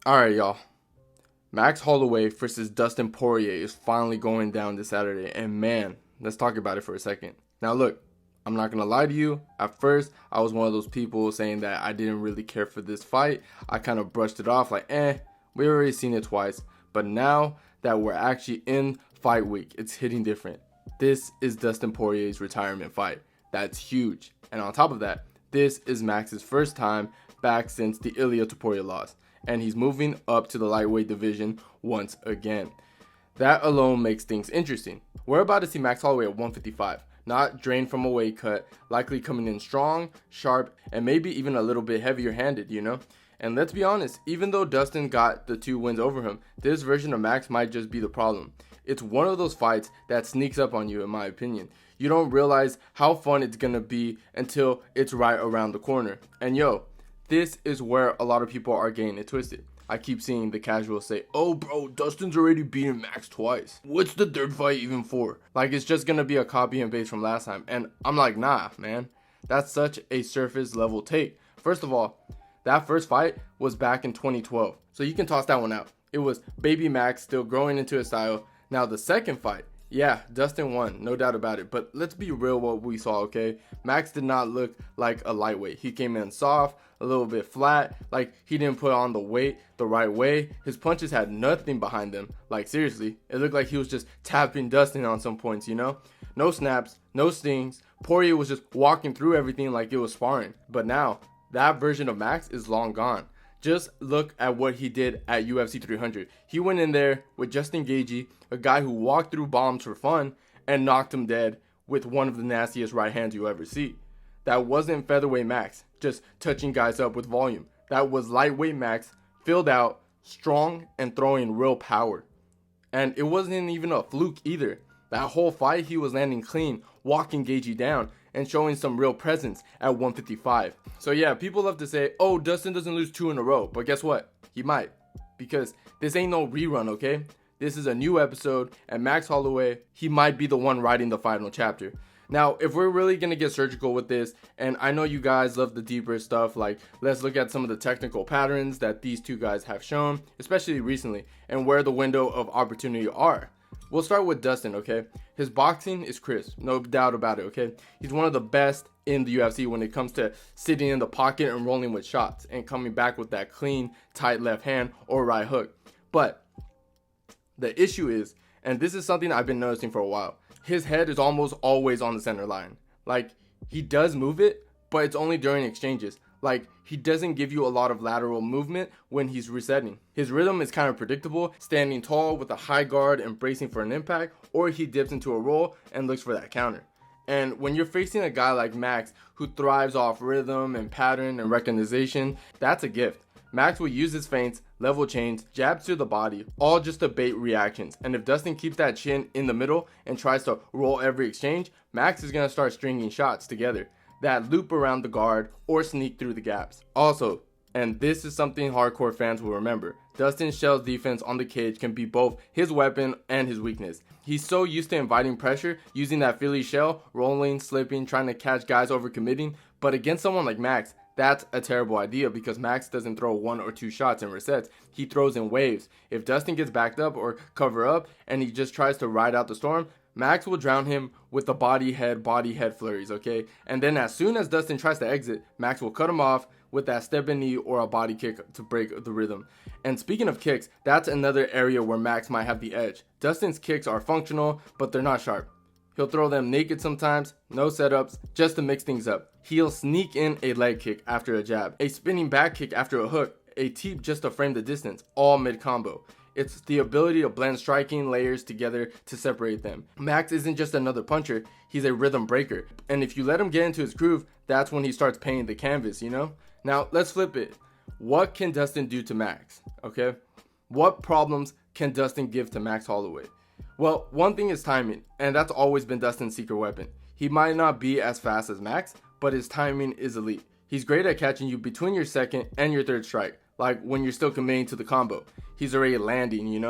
Alright, y'all. Max Holloway versus Dustin Poirier is finally going down this Saturday. And man, let's talk about it for a second. Now, look, I'm not going to lie to you. At first, I was one of those people saying that I didn't really care for this fight. I kind of brushed it off like, we already seen it twice. But now that we're actually in fight week, it's hitting different. This is Dustin Poirier's retirement fight. That's huge. And on top of that, this is Max's first time back since the Ilya Topuria loss. And he's moving up to the lightweight division once again. That alone makes things interesting. We're about to see Max Holloway at 155, not drained from a weight cut, likely coming in strong, sharp, and maybe even a little bit heavier handed, And let's be honest, even though Dustin got the 2 wins over him, this version of Max might just be the problem. It's one of those fights that sneaks up on you, in my opinion. You don't realize how fun it's gonna be until it's right around the corner. And this is where a lot of people are getting it twisted. I keep seeing the casuals say, oh bro, Dustin's already beaten Max twice. What's the third fight even for? Like it's just gonna be a copy and paste from last time. And I'm like, nah, man. That's such a surface level take. First of all, that first fight was back in 2012. So you can toss that one out. It was baby Max still growing into his style. Now the second fight, yeah, Dustin won, no doubt about it. But let's be real what we saw, okay? Max did not look like a lightweight. He came in soft, a little bit flat, like he didn't put on the weight the right way. His punches had nothing behind them. Like seriously, it looked like he was just tapping Dustin on some points, No snaps, no stings. Poirier was just walking through everything like it was sparring. But now, that version of Max is long gone. Just look at what he did at UFC 300. He went in there with Justin Gaethje, a guy who walked through bombs for fun, and knocked him dead with one of the nastiest right hands you ever see. That wasn't featherweight Max, just touching guys up with volume. That was lightweight Max, filled out, strong, and throwing real power. And it wasn't even a fluke either. That whole fight, he was landing clean, walking Gaethje down, and showing some real presence at 155. So yeah, people love to say, oh, Dustin doesn't lose 2 in a row. But guess what? He might. Because this ain't no rerun, okay? This is a new episode, and Max Holloway, he might be the one writing the final chapter. Now, if we're really going to get surgical with this, and I know you guys love the deeper stuff, like let's look at some of the technical patterns that these two guys have shown, especially recently, and where the window of opportunity are. We'll start with Dustin, okay? His boxing is crisp, no doubt about it, okay? He's one of the best in the UFC when it comes to sitting in the pocket and rolling with shots and coming back with that clean, tight left hand or right hook. But the issue is, and this is something I've been noticing for a while, his head is almost always on the center line. Like, he does move it, but it's only during exchanges. Like, he doesn't give you a lot of lateral movement when he's resetting. His rhythm is kind of predictable, standing tall with a high guard and bracing for an impact, or he dips into a roll and looks for that counter. And when you're facing a guy like Max, who thrives off rhythm and pattern and recognition, that's a gift. Max will use his feints, level chains, jabs to the body, all just to bait reactions. And if Dustin keeps that chin in the middle and tries to roll every exchange, Max is going to start stringing shots together that loop around the guard or sneak through the gaps. Also, and this is something hardcore fans will remember, Dustin Shell's defense on the cage can be both his weapon and his weakness. He's so used to inviting pressure, using that Philly shell, rolling, slipping, trying to catch guys overcommitting, but against someone like Max, that's a terrible idea because Max doesn't throw 1 or 2 shots and resets. He throws in waves. If Dustin gets backed up or cover up and he just tries to ride out the storm, Max will drown him with the body head flurries, okay? And then as soon as Dustin tries to exit, Max will cut him off with that stepping knee or a body kick to break the rhythm. And speaking of kicks, that's another area where Max might have the edge. Dustin's kicks are functional, but they're not sharp. He'll throw them naked sometimes, no setups, just to mix things up. He'll sneak in a leg kick after a jab, a spinning back kick after a hook, a teep just to frame the distance, all mid-combo. It's the ability to blend striking layers together to separate them. Max isn't just another puncher, he's a rhythm breaker. And if you let him get into his groove, that's when he starts painting the canvas, Now, let's flip it. What can Dustin do to Max, okay? What problems can Dustin give to Max Holloway? Well, one thing is timing, and that's always been Dustin's secret weapon. He might not be as fast as Max, but his timing is elite. He's great at catching you between your second and your third strike, like when you're still committing to the combo. He's already landing,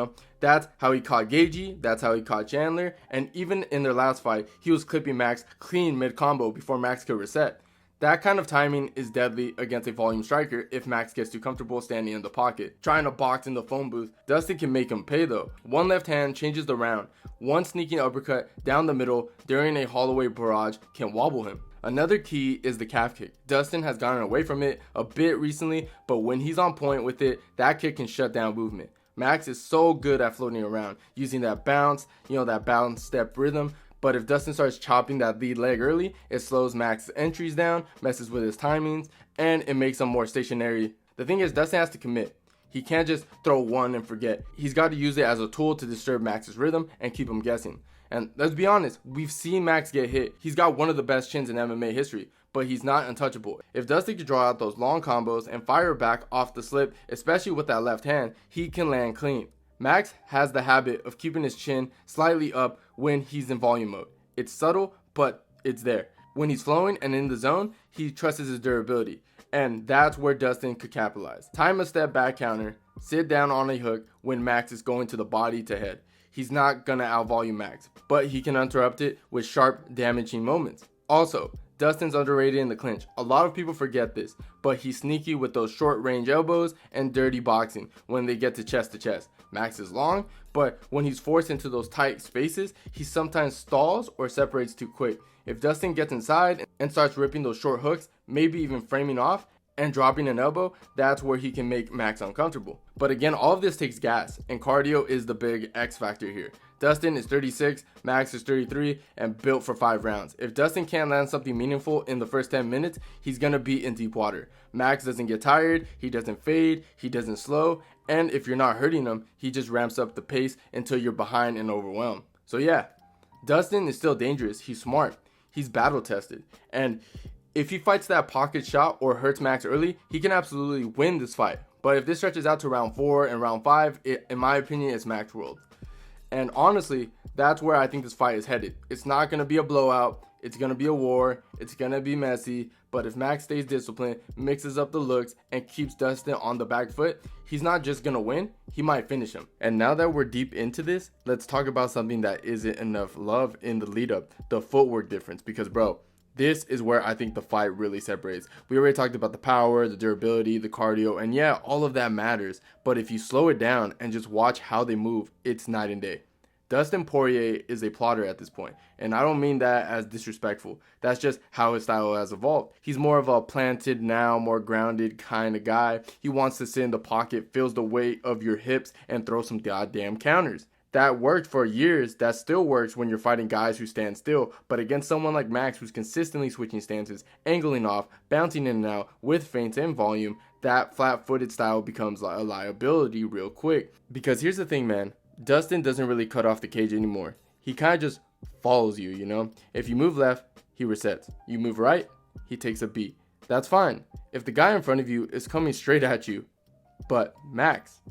That's how he caught Gaethje, that's how he caught Chandler, and even in their last fight, he was clipping Max clean mid-combo before Max could reset. That kind of timing is deadly against a volume striker if Max gets too comfortable standing in the pocket. Trying to box in the phone booth, Dustin can make him pay though. One left hand changes the round. One sneaking uppercut down the middle during a Holloway barrage can wobble him. Another key is the calf kick. Dustin has gotten away from it a bit recently, but when he's on point with it, that kick can shut down movement. Max is so good at floating around, using that bounce, that bounce step rhythm. But if Dustin starts chopping that lead leg early, it slows Max's entries down, messes with his timings, and it makes him more stationary. The thing is, Dustin has to commit. He can't just throw one and forget. He's got to use it as a tool to disturb Max's rhythm and keep him guessing. And let's be honest, we've seen Max get hit. He's got one of the best chins in MMA history, but he's not untouchable. If Dustin can draw out those long combos and fire back off the slip, especially with that left hand, he can land clean. Max has the habit of keeping his chin slightly up when he's in volume mode. It's subtle, but it's there. When he's flowing and in the zone, he trusts his durability. And that's where Dustin could capitalize. Time a step back counter, sit down on a hook when Max is going to the body to head. He's not gonna outvolume Max, but he can interrupt it with sharp, damaging moments. Also, Dustin's underrated in the clinch. A lot of people forget this, but he's sneaky with those short range elbows and dirty boxing when they get to chest. Max is long, but when he's forced into those tight spaces, he sometimes stalls or separates too quick. If Dustin gets inside and starts ripping those short hooks, maybe even framing off and dropping an elbow, that's where he can make Max uncomfortable. But again, all of this takes gas, and cardio is the big X factor here. Dustin is 36, Max is 33, and built for 5 rounds. If Dustin can't land something meaningful in the first 10 minutes, he's gonna be in deep water. Max doesn't get tired, he doesn't fade, he doesn't slow, and if you're not hurting him, he just ramps up the pace until you're behind and overwhelmed. So yeah, Dustin is still dangerous, he's smart, he's battle tested, and if he fights that pocket shot or hurts Max early, he can absolutely win this fight. But if this stretches out to round 4 and round 5, in my opinion, it's Max world. And honestly, that's where I think this fight is headed. It's not going to be a blowout. It's going to be a war. It's going to be messy. But if Max stays disciplined, mixes up the looks, and keeps Dustin on the back foot, he's not just going to win. He might finish him. And now that we're deep into this, let's talk about something that isn't enough love in the lead up. The footwork difference. Because bro, this is where I think the fight really separates. We already talked about the power, the durability, the cardio, and yeah, all of that matters. But if you slow it down and just watch how they move, it's night and day. Dustin Poirier is a plotter at this point, and I don't mean that as disrespectful. That's just how his style has evolved. He's more of a planted now, more grounded kind of guy. He wants to sit in the pocket, feels the weight of your hips, and throw some goddamn counters. That worked for years. That still works when you're fighting guys who stand still. But against someone like Max, who's consistently switching stances, angling off, bouncing in and out with feints and volume, that flat-footed style becomes a liability real quick. Because here's the thing, man. Dustin doesn't really cut off the cage anymore. He kind of just follows you, If you move left, he resets. You move right, he takes a beat. That's fine. If the guy in front of you is coming straight at you, but Max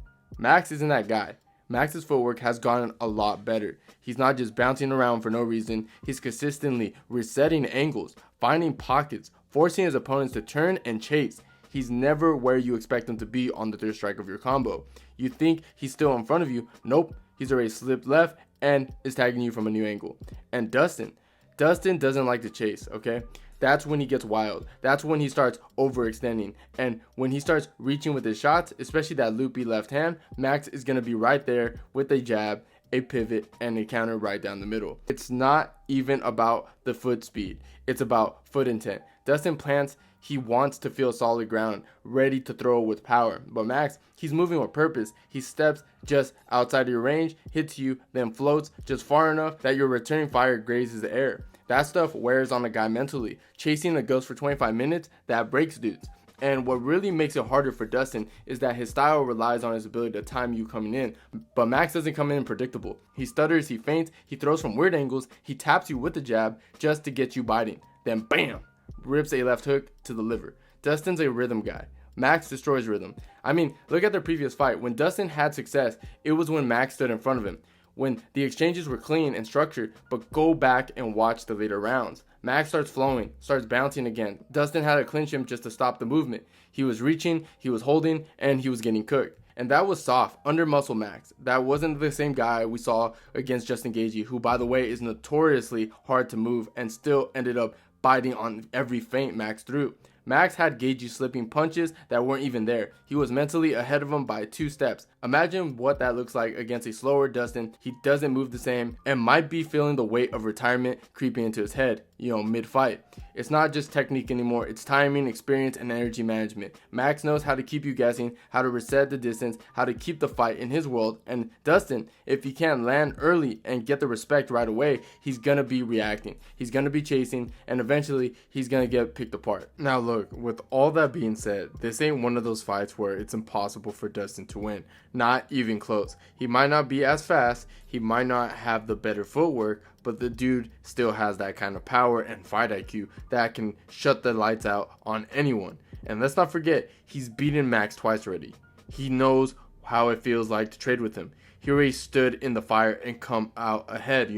isn't that guy. Max's footwork has gotten a lot better. He's not just bouncing around for no reason. He's consistently resetting angles, finding pockets, forcing his opponents to turn and chase. He's never where you expect him to be on the third strike of your combo. You think he's still in front of you. Nope, he's already slipped left and is tagging you from a new angle. And Dustin doesn't like to chase, okay? That's when he gets wild. That's when he starts overextending. And when he starts reaching with his shots, especially that loopy left hand, Max is going to be right there with a jab, a pivot, and a counter right down the middle. It's not even about the foot speed. It's about foot intent. Dustin plants, he wants to feel solid ground, ready to throw with power. But Max, he's moving with purpose. He steps just outside of your range, hits you, then floats just far enough that your returning fire grazes the air. That stuff wears on a guy mentally. Chasing the ghost for 25 minutes, that breaks dudes. And what really makes it harder for Dustin is that his style relies on his ability to time you coming in. But Max doesn't come in predictable. He stutters, he feints, he throws from weird angles, he taps you with the jab just to get you biting. Then bam, rips a left hook to the liver. Dustin's a rhythm guy. Max destroys rhythm. I mean, look at their previous fight. When Dustin had success, it was when Max stood in front of him, when the exchanges were clean and structured. But go back and watch the later rounds. Max starts flowing, starts bouncing again. Dustin had to clinch him just to stop the movement. He was reaching, he was holding, and he was getting cooked. And that was soft, under muscle Max. That wasn't the same guy we saw against Justin Gaethje, who, by the way, is notoriously hard to move and still ended up biting on every feint Max threw. Max had Gagey slipping punches that weren't even there. He was mentally ahead of him by 2 steps. Imagine what that looks like against a slower Dustin. He doesn't move the same and might be feeling the weight of retirement creeping into his head, mid-fight. It's not just technique anymore, it's timing, experience, and energy management. Max knows how to keep you guessing, how to reset the distance, how to keep the fight in his world, and Dustin, if he can't land early and get the respect right away, he's gonna be reacting. He's gonna be chasing, and eventually he's gonna get picked apart. Now look, with all that being said, this ain't one of those fights where it's impossible for Dustin to win. Not even close. He might not be as fast, he might not have the better footwork, but the dude still has that kind of power and fight IQ that can shut the lights out on anyone. And let's not forget, he's beaten Max twice already. He knows how it feels like to trade with him. He already stood in the fire and come out ahead,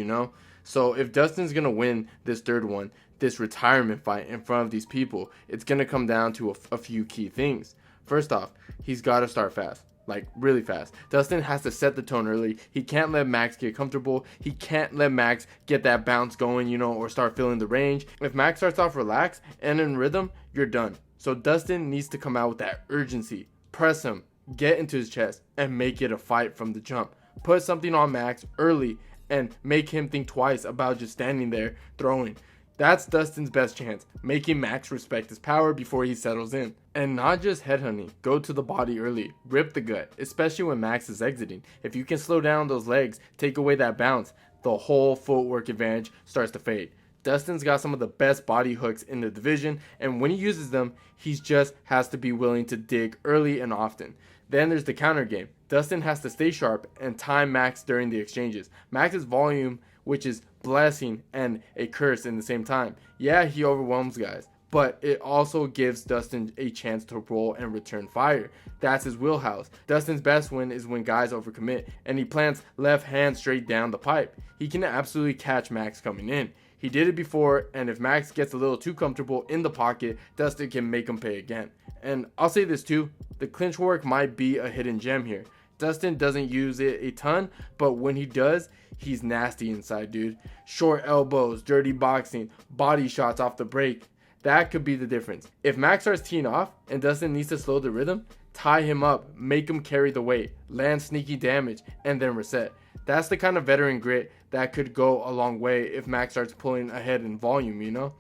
So if Dustin's going to win this third one, this retirement fight in front of these people, it's going to come down to a few key things. First off, he's got to start fast. Like really fast. Dustin has to set the tone early. He can't let Max get comfortable. He can't let Max get that bounce going, or start feeling the range. If Max starts off relaxed and in rhythm, you're done. So Dustin needs to come out with that urgency. Press him, get into his chest, and make it a fight from the jump. Put something on Max early and make him think twice about just standing there throwing. That's Dustin's best chance, making Max respect his power before he settles in. And not just headhunting, go to the body early, rip the gut, especially when Max is exiting. If you can slow down those legs, take away that bounce, the whole footwork advantage starts to fade. Dustin's got some of the best body hooks in the division, and when he uses them, he just has to be willing to dig early and often. Then there's the counter game. Dustin has to stay sharp and time Max during the exchanges. Max's volume, which is blessing and a curse in the same time. Yeah, he overwhelms guys, but it also gives Dustin a chance to roll and return fire. That's his wheelhouse. Dustin's best win is when guys overcommit and he plants left hand straight down the pipe. He can absolutely catch Max coming in. He did it before, and if Max gets a little too comfortable in the pocket, Dustin can make him pay again. And I'll say this too, the clinch work might be a hidden gem here. Dustin doesn't use it a ton, but when he does, he's nasty inside, dude. Short elbows, dirty boxing, body shots off the break. That could be the difference. If Max starts teeing off and Dustin needs to slow the rhythm, tie him up, make him carry the weight, land sneaky damage, and then reset. That's the kind of veteran grit that could go a long way if Max starts pulling ahead in volume,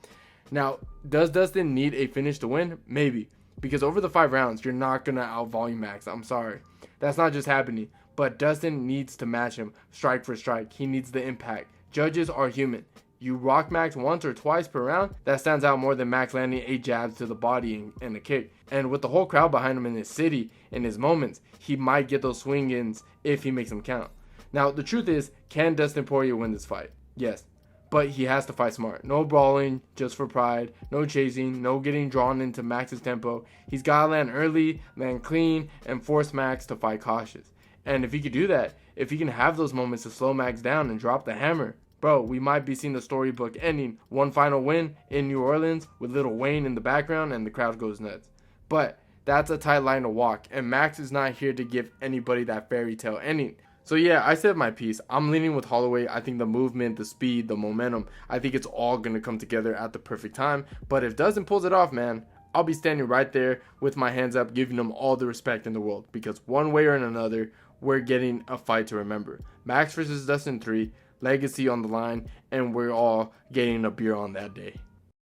Now, does Dustin need a finish to win? Maybe. Because over the 5 rounds, you're not going to outvolume Max. I'm sorry. That's not just happening. But Dustin needs to match him strike for strike. He needs the impact. Judges are human. You rock Max once or twice per round, that stands out more than Max landing 8 jabs to the body and a kick. And with the whole crowd behind him in his city, in his moments, he might get those swing-ins if he makes them count. Now, the truth is, can Dustin Poirier win this fight? Yes. But he has to fight smart. No brawling just for pride, no chasing, no getting drawn into Max's tempo. He's got to land early, land clean, and force Max to fight cautious. And if he could do that, if he can have those moments to slow Max down and drop the hammer, bro, we might be seeing the storybook ending. One final win in New Orleans with Lil Wayne in the background and the crowd goes nuts. But that's a tight line to walk, and Max is not here to give anybody that fairy tale ending. So yeah, I said my piece. I'm leaning with Holloway. I think the movement, the speed, the momentum, I think it's all going to come together at the perfect time. But if Dustin pulls it off, man, I'll be standing right there with my hands up, giving him all the respect in the world. Because one way or another, we're getting a fight to remember. Max versus Dustin 3, legacy on the line, and we're all getting a beer on that day.